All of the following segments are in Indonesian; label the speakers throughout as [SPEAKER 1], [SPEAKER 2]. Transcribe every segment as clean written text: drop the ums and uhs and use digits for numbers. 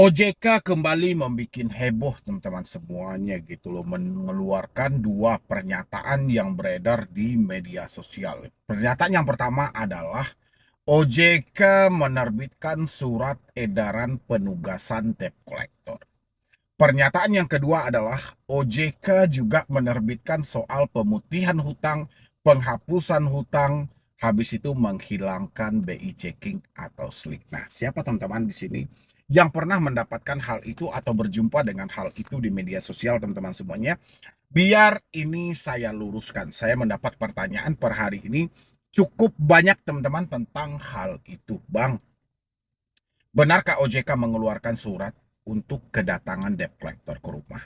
[SPEAKER 1] OJK kembali membuat heboh teman-teman semuanya gitu loh, mengeluarkan dua pernyataan yang beredar di media sosial. Pernyataan yang pertama adalah OJK menerbitkan surat edaran penugasan debt collector. Pernyataan yang kedua adalah OJK juga menerbitkan soal pemutihan hutang, penghapusan hutang, habis itu menghilangkan BI checking atau slik. Nah, siapa teman-teman di sini yang pernah mendapatkan hal itu atau berjumpa dengan hal itu di media sosial teman-teman semuanya? Biar ini saya luruskan. Saya mendapat pertanyaan per hari ini cukup banyak teman-teman tentang hal itu. Bang, benarkah OJK mengeluarkan surat untuk kedatangan debt collector ke rumah?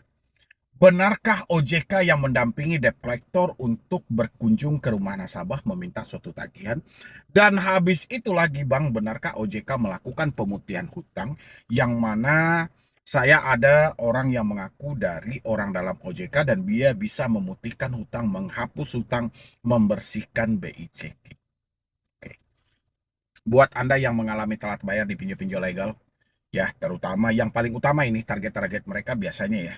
[SPEAKER 1] Benarkah OJK yang mendampingi debt collector untuk berkunjung ke rumah nasabah meminta suatu tagihan? Dan habis itu lagi Bang, benarkah OJK melakukan pemutihan hutang yang mana saya ada orang yang mengaku dari orang dalam OJK dan dia bisa memutihkan hutang, menghapus hutang, membersihkan BI checking. Oke. Buat Anda yang mengalami telat bayar di pinjol-pinjol legal, ya terutama yang paling utama ini target-target mereka biasanya ya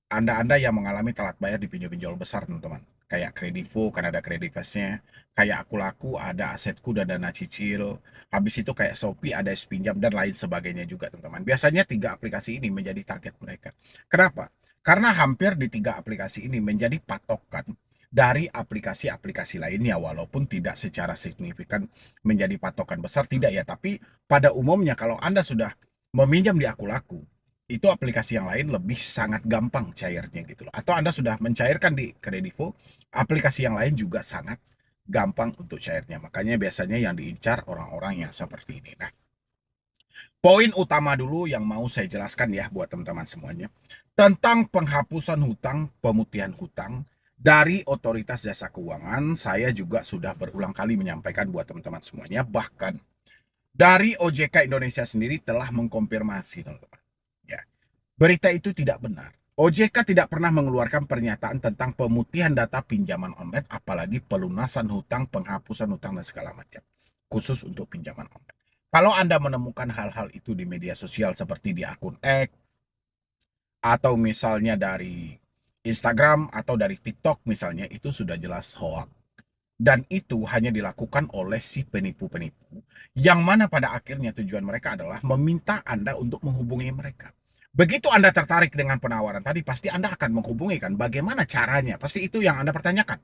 [SPEAKER 1] anda-anda yang mengalami telat bayar di pinjol-pinjol besar, teman-teman. Kayak Kredivo, kan ada Kredivestnya. Kayak Aku Laku, ada Asetku dan Dana Cicil. Habis itu kayak Shopee, ada S-Pinjam, dan lain sebagainya juga, teman-teman. Biasanya tiga aplikasi ini menjadi target mereka. Kenapa? Karena hampir di tiga aplikasi ini menjadi patokan dari aplikasi-aplikasi lainnya. Walaupun tidak secara signifikan menjadi patokan besar, tidak ya. Tapi pada umumnya kalau Anda sudah meminjam di Aku Laku, itu aplikasi yang lain lebih sangat gampang cairnya gitu loh. Atau Anda sudah mencairkan di Kredivo, aplikasi yang lain juga sangat gampang untuk cairnya. Makanya biasanya yang diincar orang-orang yang seperti ini. Nah, poin utama dulu yang mau saya jelaskan ya buat teman-teman semuanya. Tentang penghapusan hutang, pemutihan hutang, dari Otoritas Jasa Keuangan, saya juga sudah berulang kali menyampaikan buat teman-teman semuanya. Bahkan dari OJK Indonesia sendiri telah mengkonfirmasi, teman-teman. Ya, berita itu tidak benar. OJK tidak pernah mengeluarkan pernyataan tentang pemutihan data pinjaman online, apalagi pelunasan hutang, penghapusan hutang, dan segala macam. Khusus untuk pinjaman online. Kalau Anda menemukan hal-hal itu di media sosial seperti di akun X, atau misalnya dari Instagram, atau dari TikTok misalnya, itu sudah jelas hoax. Dan itu hanya dilakukan oleh si penipu-penipu, yang mana pada akhirnya tujuan mereka adalah meminta Anda untuk menghubungi mereka. Begitu Anda tertarik dengan penawaran tadi, pasti Anda akan menghubungi kan. Bagaimana caranya? Pasti itu yang Anda pertanyakan.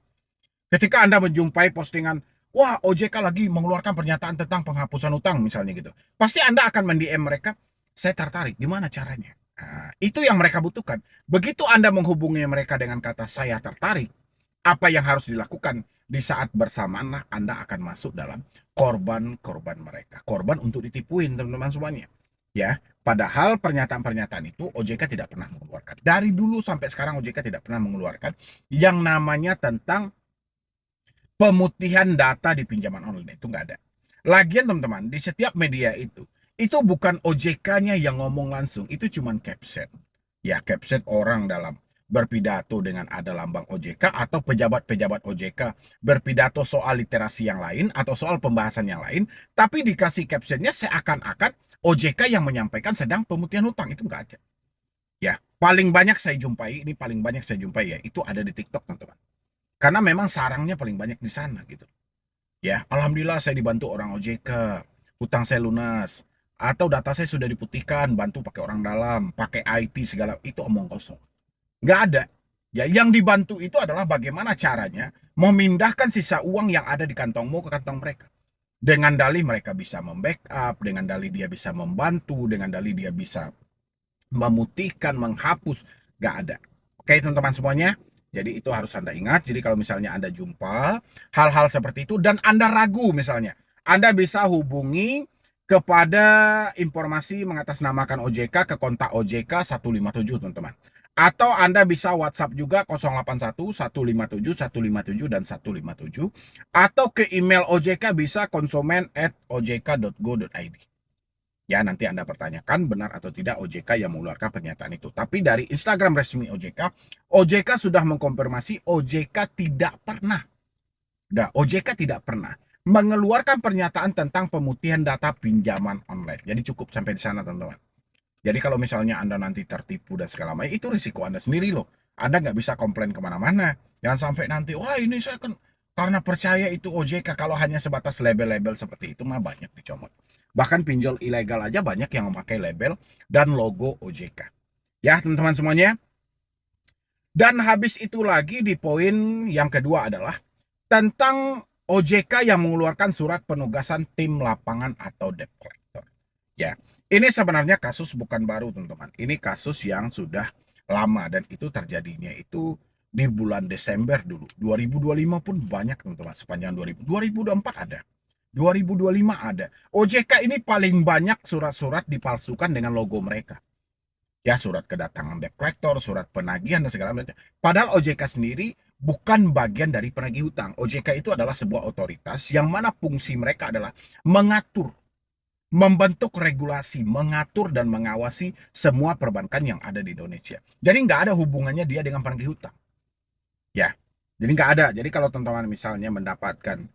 [SPEAKER 1] Ketika Anda menjumpai postingan, wah OJK lagi mengeluarkan pernyataan tentang penghapusan utang misalnya gitu. Pasti Anda akan mend-DM mereka, saya tertarik, gimana caranya? Nah, itu yang mereka butuhkan. Begitu Anda menghubungi mereka dengan kata saya tertarik, apa yang harus dilakukan? Di saat bersamaan Anda akan masuk dalam korban-korban mereka. Korban untuk ditipuin teman-teman semuanya. Ya, padahal pernyataan-pernyataan itu OJK tidak pernah mengeluarkan. Dari dulu sampai sekarang OJK tidak pernah mengeluarkan yang namanya tentang pemutihan data di pinjaman online. Itu nggak ada. Lagian teman-teman, di setiap media itu bukan OJK-nya yang ngomong langsung, itu cuma caption. Ya, caption orang dalam berpidato dengan ada lambang OJK, atau pejabat-pejabat OJK berpidato soal literasi yang lain atau soal pembahasan yang lain, tapi dikasih captionnya seakan-akan OJK yang menyampaikan sedang pemutihan hutang. Itu nggak ada. Ya, paling banyak saya jumpai, ini paling banyak saya jumpai ya, itu ada di TikTok teman-teman. Karena memang sarangnya paling banyak di sana gitu. Ya, alhamdulillah saya dibantu orang OJK, hutang saya lunas, atau data saya sudah diputihkan, bantu pakai orang dalam, pakai IT segala, itu omong kosong. Nggak ada. Ya, yang dibantu itu adalah bagaimana caranya memindahkan sisa uang yang ada di kantongmu ke kantong mereka. Dengan dalih mereka bisa membackup, dengan dalih dia bisa membantu, dengan dalih dia bisa memutihkan, menghapus, nggak ada. Oke teman-teman semuanya, jadi itu harus Anda ingat. Jadi kalau misalnya Anda jumpa hal-hal seperti itu dan Anda ragu misalnya, Anda bisa hubungi kepada informasi mengatasnamakan OJK ke kontak OJK 157 teman-teman. Atau Anda bisa WhatsApp juga 081 157 157 dan 157, atau ke email OJK bisa konsumen@ojk.go.id. Ya, nanti Anda pertanyakan benar atau tidak OJK yang mengeluarkan pernyataan itu. Tapi dari Instagram resmi OJK, OJK sudah mengkonfirmasi OJK tidak pernah. OJK tidak pernah mengeluarkan pernyataan tentang pemutihan data pinjaman online. Jadi cukup sampai di sana, teman-teman. Jadi kalau misalnya Anda nanti tertipu dan segala macam, itu risiko Anda sendiri loh. Anda nggak bisa komplain kemana-mana. Jangan sampai nanti, wah ini saya kan karena percaya itu OJK. Kalau hanya sebatas label-label seperti itu mah banyak dicomot. Bahkan pinjol ilegal aja banyak yang memakai label dan logo OJK. Ya teman-teman semuanya. Dan habis itu lagi di poin yang kedua adalah tentang OJK yang mengeluarkan surat penugasan tim lapangan atau debt collector. Ya, ini sebenarnya kasus bukan baru teman-teman. Ini kasus yang sudah lama dan itu terjadinya itu di bulan Desember dulu. 2025 pun banyak teman-teman, sepanjang 2024 ada. 2025 ada. OJK ini paling banyak surat-surat dipalsukan dengan logo mereka. Ya, surat kedatangan debt collector, surat penagihan dan segala macam. Padahal OJK sendiri bukan bagian dari penagih hutang. OJK itu adalah sebuah otoritas yang mana fungsi mereka adalah mengatur, membentuk regulasi, mengatur dan mengawasi semua perbankan yang ada di Indonesia. Jadi nggak ada hubungannya dia dengan penagih hutang. Ya, jadi nggak ada. Jadi kalau teman-teman misalnya mendapatkan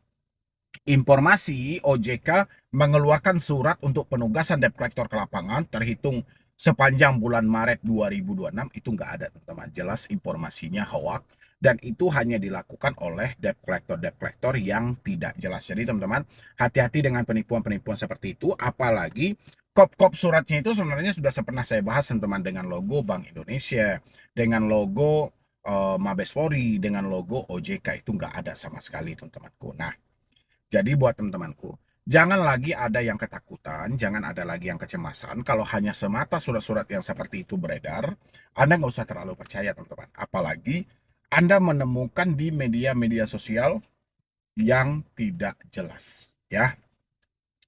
[SPEAKER 1] informasi OJK mengeluarkan surat untuk penugasan debt collector ke lapangan terhitung sepanjang bulan Maret 2026 itu nggak ada teman-teman. Jelas informasinya hoax dan itu hanya dilakukan oleh debt collector yang tidak jelas. Jadi teman-teman hati-hati dengan penipuan-penipuan seperti itu, apalagi kop-kop suratnya itu sebenarnya sudah pernah saya bahas teman-teman, dengan logo Bank Indonesia, dengan logo Mabes Polri, dengan logo OJK itu nggak ada sama sekali teman-temanku. Nah, jadi buat teman-temanku, jangan lagi ada yang ketakutan, jangan ada lagi yang kecemasan. Kalau hanya semata surat-surat yang seperti itu beredar, Anda nggak usah terlalu percaya teman-teman. Apalagi Anda menemukan di media-media sosial yang tidak jelas. Ya,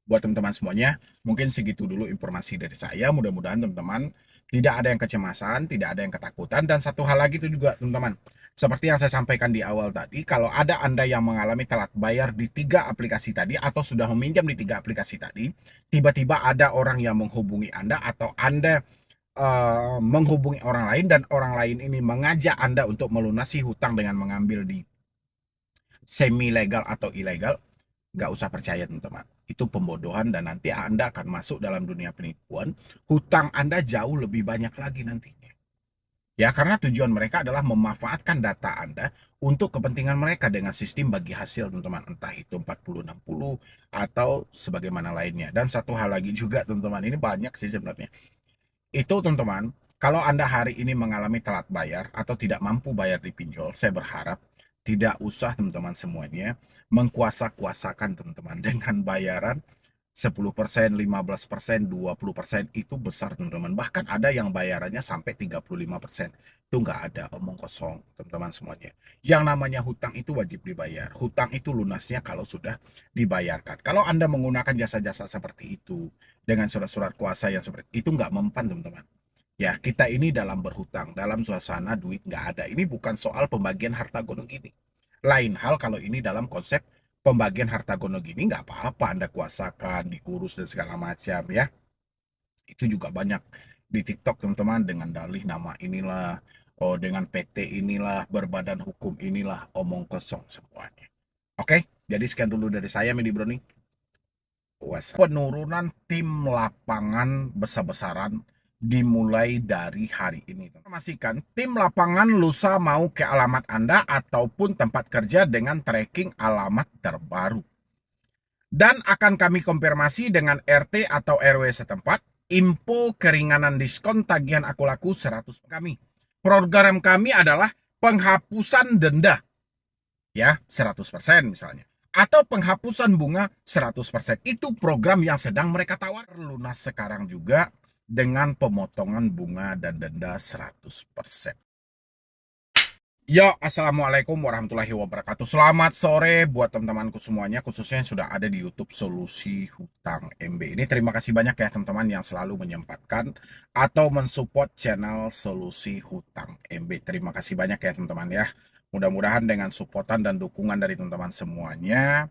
[SPEAKER 1] buat teman-teman semuanya, mungkin segitu dulu informasi dari saya. Mudah-mudahan teman-teman tidak ada yang kecemasan, tidak ada yang ketakutan. Dan satu hal lagi itu juga teman-teman, seperti yang saya sampaikan di awal tadi, kalau ada Anda yang mengalami telat bayar di 3 aplikasi tadi atau sudah meminjam di 3 aplikasi tadi, tiba-tiba ada orang yang menghubungi Anda atau Anda menghubungi orang lain dan orang lain ini mengajak Anda untuk melunasi hutang dengan mengambil di semi legal atau ilegal, nggak usah percaya teman-teman. Itu pembodohan dan nanti Anda akan masuk dalam dunia penipuan. Hutang Anda jauh lebih banyak lagi nantinya. Ya, karena tujuan mereka adalah memanfaatkan data Anda untuk kepentingan mereka dengan sistem bagi hasil, teman-teman. Entah itu 40-60 atau sebagaimana lainnya. Dan satu hal lagi juga, teman-teman. Ini banyak sih sebenarnya. Itu, teman-teman, kalau Anda hari ini mengalami telat bayar atau tidak mampu bayar di pinjol, saya berharap tidak usah teman-teman semuanya mengkuasa-kuasakan teman-teman dengan bayaran 10%, 15%, 20% itu besar teman-teman. Bahkan ada yang bayarannya sampai 35%. Itu nggak ada, omong kosong teman-teman semuanya. Yang namanya hutang itu wajib dibayar. Hutang itu lunasnya kalau sudah dibayarkan. Kalau Anda menggunakan jasa-jasa seperti itu dengan surat-surat kuasa yang seperti itu nggak mempan teman-teman. Ya, kita ini dalam berhutang, dalam suasana duit nggak ada. Ini bukan soal pembagian harta gonong gini. Lain hal kalau ini dalam konsep pembagian harta gono gini, nggak apa-apa Anda kuasakan, diurus dan segala macam ya. Itu juga banyak di TikTok teman-teman dengan dalih nama inilah, oh dengan PT inilah, berbadan hukum inilah, omong kosong semuanya. Oke, jadi sekian dulu dari saya Medi Broni. Penurunan tim lapangan besar-besaran dimulai dari hari ini. Informasikan tim lapangan lusa mau ke alamat Anda ataupun tempat kerja dengan tracking alamat terbaru. Dan akan kami konfirmasi dengan RT atau RW setempat, info keringanan diskon tagihan aku laku 100 kami. Program kami adalah penghapusan denda, ya 100% misalnya. Atau penghapusan bunga 100%. Itu program yang sedang mereka tawar. Lunas sekarang juga dengan pemotongan bunga dan denda 100%. Yo, assalamualaikum warahmatullahi wabarakatuh. Selamat sore buat teman-temanku semuanya, khususnya yang sudah ada di YouTube Solusi Hutang MB. Ini terima kasih banyak ya teman-teman yang selalu menyempatkan atau mensupport channel Solusi Hutang MB. Terima kasih banyak ya teman-teman ya. Mudah-mudahan dengan supportan dan dukungan dari teman-teman semuanya,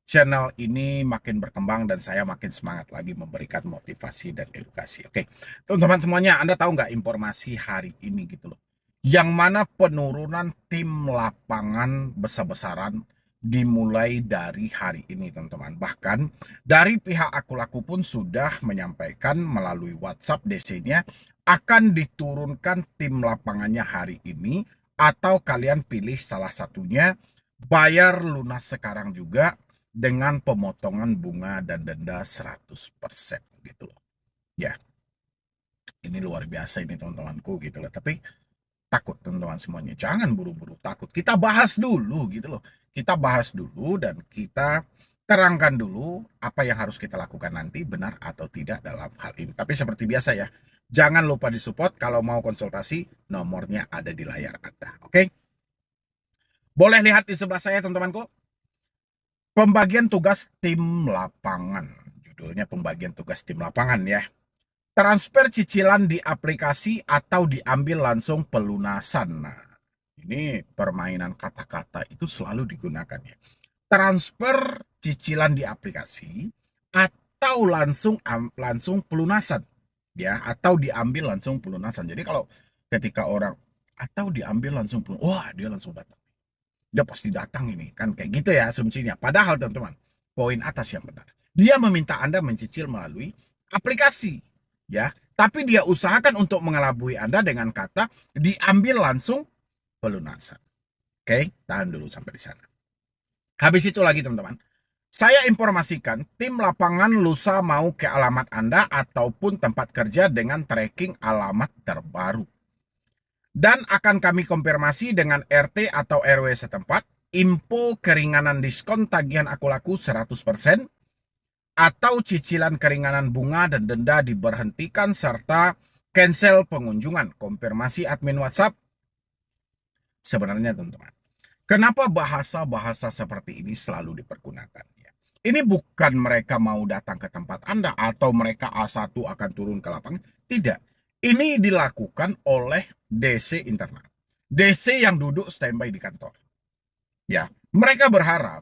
[SPEAKER 1] channel ini makin berkembang dan saya makin semangat lagi memberikan motivasi dan edukasi. Oke, teman-teman semuanya, Anda tahu nggak informasi hari ini gitu loh, yang mana penurunan tim lapangan besar-besaran dimulai dari hari ini, teman-teman. Bahkan dari pihak Aku Laku pun sudah menyampaikan melalui WhatsApp DC-nya akan diturunkan tim lapangannya hari ini, atau kalian pilih salah satunya, bayar lunas sekarang juga dengan pemotongan bunga dan denda 100% gitu loh. Ya, ini luar biasa ini teman-temanku gitu loh. Tapi takut teman-teman semuanya, jangan buru-buru takut, kita bahas dulu gitu loh, kita bahas dulu dan kita terangkan dulu apa yang harus kita lakukan nanti, benar atau tidak dalam hal ini. Tapi seperti biasa ya, jangan lupa disupport. Kalau mau konsultasi, nomornya ada di layar Anda, oke? Boleh lihat di sebelah saya teman-temanku, pembagian tugas tim lapangan, judulnya pembagian tugas tim lapangan ya. Transfer cicilan di aplikasi atau diambil langsung pelunasan. Nah, ini permainan kata-kata itu selalu digunakan ya. Transfer cicilan di aplikasi atau langsung pelunasan ya, atau diambil langsung pelunasan. Jadi kalau ketika orang atau diambil langsung pelunasan, wah dia langsung datang. Dia pasti datang ini kan, kayak gitu ya asumsinya. Padahal teman-teman, poin atas yang benar. Dia meminta Anda mencicil melalui aplikasi ya, tapi dia usahakan untuk mengelabui Anda dengan kata diambil langsung pelunasan. Oke, tahan dulu sampai di sana. Habis itu lagi teman-teman, saya informasikan tim lapangan lusa mau ke alamat Anda ataupun tempat kerja dengan tracking alamat terbaru. Dan akan kami konfirmasi dengan RT atau RW setempat, info keringanan diskon tagihan Aku Laku 100%, atau cicilan keringanan bunga dan denda diberhentikan, serta cancel pengunjungan. Konfirmasi admin WhatsApp. Sebenarnya teman-teman, kenapa bahasa-bahasa seperti ini selalu dipergunakan? Ini bukan mereka mau datang ke tempat Anda atau mereka A1 akan turun ke lapangan. Tidak. Ini dilakukan oleh DC internal. DC yang duduk standby di kantor. Ya, mereka berharap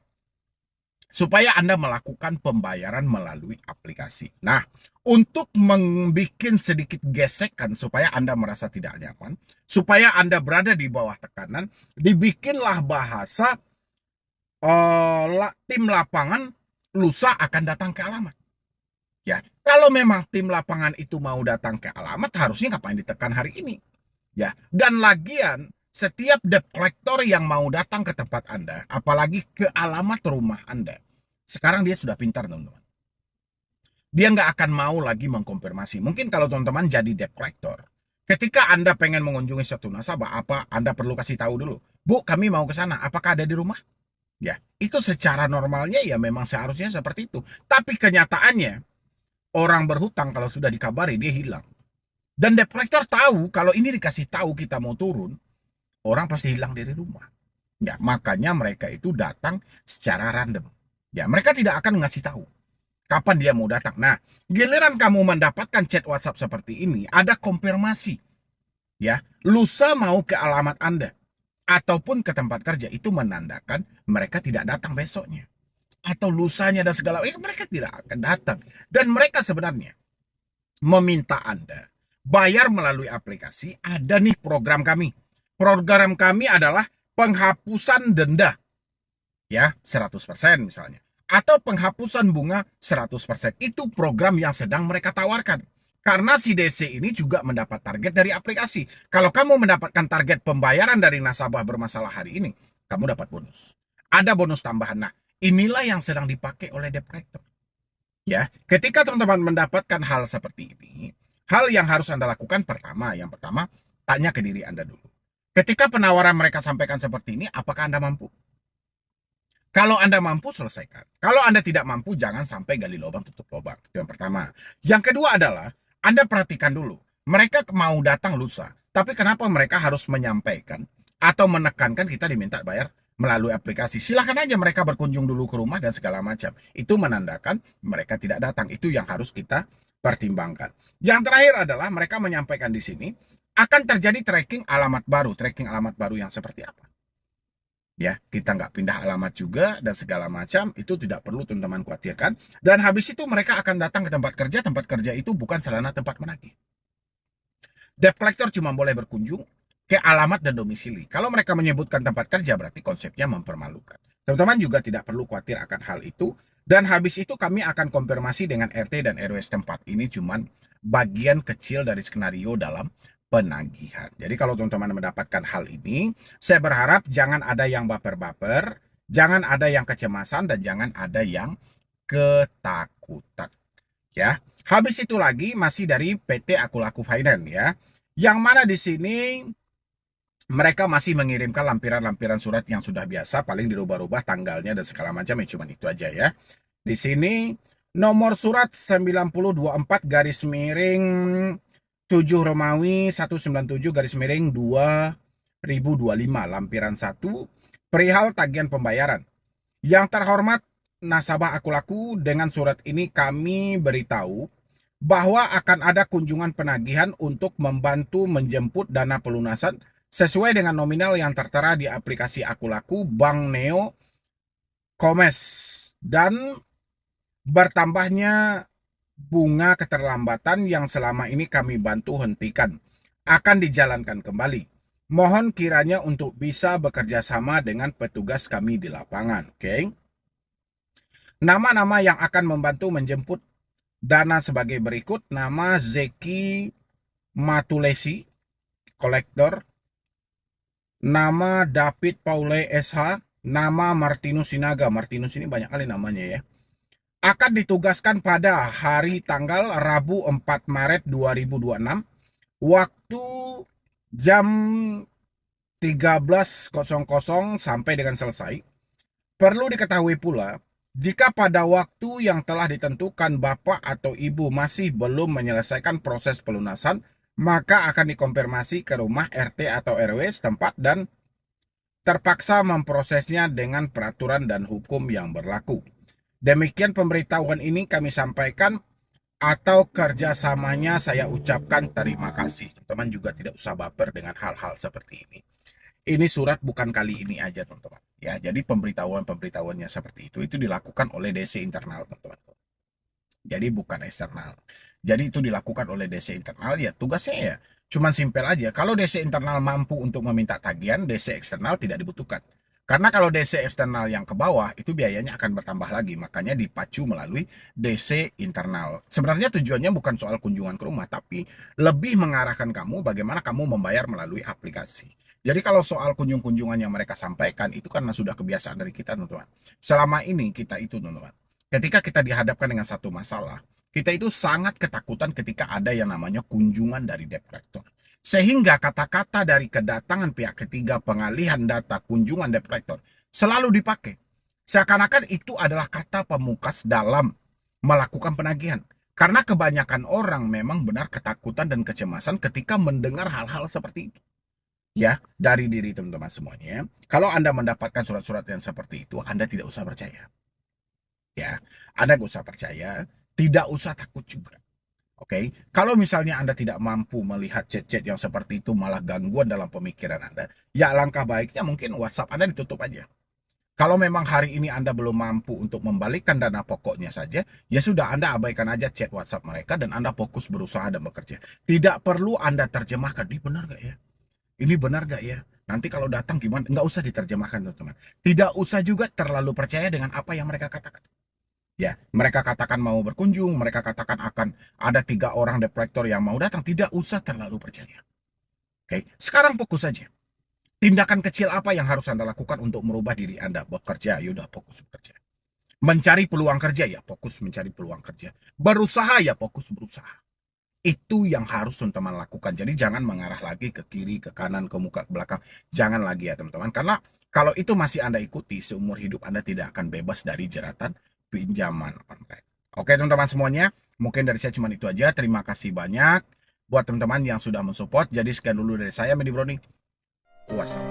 [SPEAKER 1] supaya Anda melakukan pembayaran melalui aplikasi. Nah, untuk membuat sedikit gesekan supaya Anda merasa tidak nyaman, supaya Anda berada di bawah tekanan, dibikinlah bahasa tim lapangan lusa akan datang ke alamat. Ya, kalau memang tim lapangan itu mau datang ke alamat, harusnya ngapain ditekan hari ini? Ya, dan lagian setiap debt collector yang mau datang ke tempat Anda, apalagi ke alamat rumah Anda, sekarang dia sudah pintar, teman-teman. Dia nggak akan mau lagi mengkonfirmasi. Mungkin kalau teman-teman jadi debt collector, ketika Anda pengen mengunjungi satu nasabah, apa Anda perlu kasih tahu dulu, Bu, kami mau ke sana, apakah ada di rumah? Ya, itu secara normalnya ya memang seharusnya seperti itu. Tapi kenyataannya, orang berhutang kalau sudah dikabari, dia hilang. Dan debt collector tahu kalau ini dikasih tahu kita mau turun, orang pasti hilang dari rumah. Ya, makanya mereka itu datang secara random. Ya, mereka tidak akan ngasih tahu kapan dia mau datang. Nah, giliran kamu mendapatkan chat WhatsApp seperti ini, ada konfirmasi. Ya, lusa mau ke alamat Anda ataupun ke tempat kerja, itu menandakan mereka tidak datang besoknya. Atau lusanya dan segala, mereka tidak akan datang. Dan mereka sebenarnya meminta Anda bayar melalui aplikasi. Ada nih program kami. Program kami adalah penghapusan denda. Ya, 100% misalnya. Atau penghapusan bunga 100%. Itu program yang sedang mereka tawarkan. Karena si DC ini juga mendapat target dari aplikasi. Kalau kamu mendapatkan target pembayaran dari nasabah bermasalah hari ini, kamu dapat bonus. Ada bonus tambahan. Nah, inilah yang sedang dipakai oleh debt collector. Ya, ketika teman-teman mendapatkan hal seperti ini, hal yang harus Anda lakukan yang pertama, tanya ke diri Anda dulu. Ketika penawaran mereka sampaikan seperti ini, apakah Anda mampu? Kalau Anda mampu, selesaikan. Kalau Anda tidak mampu, jangan sampai gali lubang tutup lubang. Itu yang pertama. Yang kedua adalah, Anda perhatikan dulu. Mereka mau datang lusa. Tapi kenapa mereka harus menyampaikan atau menekankan kita diminta bayar melalui aplikasi? Silahkan aja mereka berkunjung dulu ke rumah dan segala macam. Itu menandakan mereka tidak datang. Itu yang harus kita pertimbangkan. Yang terakhir adalah mereka menyampaikan di sini, akan terjadi tracking alamat baru. Tracking alamat baru yang seperti apa? Ya, kita nggak pindah alamat juga dan segala macam, itu tidak perlu teman-teman khawatirkan. Dan habis itu mereka akan datang ke tempat kerja itu bukan sarana tempat menagih. Debt collector cuma boleh berkunjung ke alamat dan domisili. Kalau mereka menyebutkan tempat kerja, berarti konsepnya mempermalukan. Teman-teman juga tidak perlu khawatir akan hal itu. Dan habis itu kami akan konfirmasi dengan RT dan RW setempat. Ini cuman bagian kecil dari skenario dalam penagihan. Jadi kalau teman-teman mendapatkan hal ini, saya berharap jangan ada yang baper-baper, jangan ada yang kecemasan, dan jangan ada yang ketakutan. Ya, habis itu lagi masih dari PT Aku Laku Finance ya. Yang mana di sini mereka masih mengirimkan lampiran-lampiran surat yang sudah biasa, paling dirubah-rubah tanggalnya dan segala macam, ya cuman itu aja ya. Di sini nomor surat 9024 garis miring 7 Romawi 197 garis miring 2025 lampiran 1 perihal tagihan pembayaran. Yang terhormat nasabah Aku Laku, dengan surat ini kami beritahu bahwa akan ada kunjungan penagihan untuk membantu menjemput dana pelunasan sesuai dengan nominal yang tertera di aplikasi Aku Laku Bank Neo Komes, dan bertambahnya bunga keterlambatan yang selama ini kami bantu hentikan akan dijalankan kembali. Mohon kiranya untuk bisa bekerja sama dengan petugas kami di lapangan. Oke. Nama-nama yang akan membantu menjemput dana sebagai berikut: nama Zeki Matulesi, kolektor; nama David Paule SH; nama Martinus Sinaga. Martinus ini banyak kali namanya ya. Akan ditugaskan pada hari tanggal Rabu 4 Maret 2026, waktu jam 13.00 sampai dengan selesai. Perlu diketahui pula, jika pada waktu yang telah ditentukan Bapak atau Ibu masih belum menyelesaikan proses pelunasan, maka akan dikonfirmasi ke rumah RT atau RW setempat dan terpaksa memprosesnya dengan peraturan dan hukum yang berlaku. Demikian pemberitahuan ini kami sampaikan, atau kerjasamanya saya ucapkan terima kasih. Teman-teman juga tidak usah baper dengan hal-hal seperti ini. Ini surat bukan kali ini aja teman-teman. Ya, jadi pemberitahuannya seperti itu dilakukan oleh DC internal teman-teman. Jadi bukan eksternal. Jadi itu dilakukan oleh DC internal, ya tugasnya ya cuman simpel aja. Kalau DC internal mampu untuk meminta tagihan, DC eksternal tidak dibutuhkan. Karena kalau DC eksternal yang ke bawah, itu biayanya akan bertambah lagi. Makanya dipacu melalui DC internal. Sebenarnya tujuannya bukan soal kunjungan ke rumah, tapi lebih mengarahkan kamu bagaimana kamu membayar melalui aplikasi. Jadi kalau soal kunjung-kunjungan yang mereka sampaikan, itu karena sudah kebiasaan dari kita, teman-teman. Selama ini kita itu, teman-teman, ketika kita dihadapkan dengan satu masalah, kita itu sangat ketakutan ketika ada yang namanya kunjungan dari debt collector. Sehingga kata-kata dari kedatangan pihak ketiga, pengalihan data, kunjungan debt collector selalu dipakai. Seakan-akan itu adalah kata pemungkas dalam melakukan penagihan. Karena kebanyakan orang memang benar ketakutan dan kecemasan ketika mendengar hal-hal seperti itu. Ya, dari diri teman-teman semuanya. Kalau Anda mendapatkan surat-surat yang seperti itu, Anda tidak usah percaya. Ya, Anda gak usah percaya, tidak usah takut juga. Oke, kalau misalnya Anda tidak mampu melihat chat-chat yang seperti itu, malah gangguan dalam pemikiran Anda, ya langkah baiknya mungkin WhatsApp Anda ditutup aja. Kalau memang hari ini Anda belum mampu untuk membalikkan dana pokoknya saja, ya sudah, Anda abaikan aja chat WhatsApp mereka dan Anda fokus berusaha dan bekerja. Tidak perlu Anda terjemahkan, ini benar gak ya? Ini benar gak ya? Nanti kalau datang gimana? Nggak usah diterjemahkan, teman-teman. Tidak usah juga terlalu percaya dengan apa yang mereka katakan. Ya, mereka katakan mau berkunjung, mereka katakan akan ada 3 orang debt collector yang mau datang. Tidak usah terlalu percaya. Oke, sekarang fokus saja. Tindakan kecil apa yang harus Anda lakukan untuk merubah diri Anda? Bekerja, yaudah fokus bekerja. Mencari peluang kerja, ya fokus mencari peluang kerja. Berusaha, ya fokus berusaha. Itu yang harus teman-teman lakukan. Jadi jangan mengarah lagi ke kiri, ke kanan, ke muka, ke belakang. Jangan lagi ya teman-teman. Karena kalau itu masih Anda ikuti, seumur hidup Anda tidak akan bebas dari jeratan pinjaman online. Oke teman-teman semuanya, mungkin dari saya cuma itu aja. Terima kasih banyak buat teman-teman yang sudah mensupport. Jadi sekian dulu dari saya, Medi Browning. Wassalam.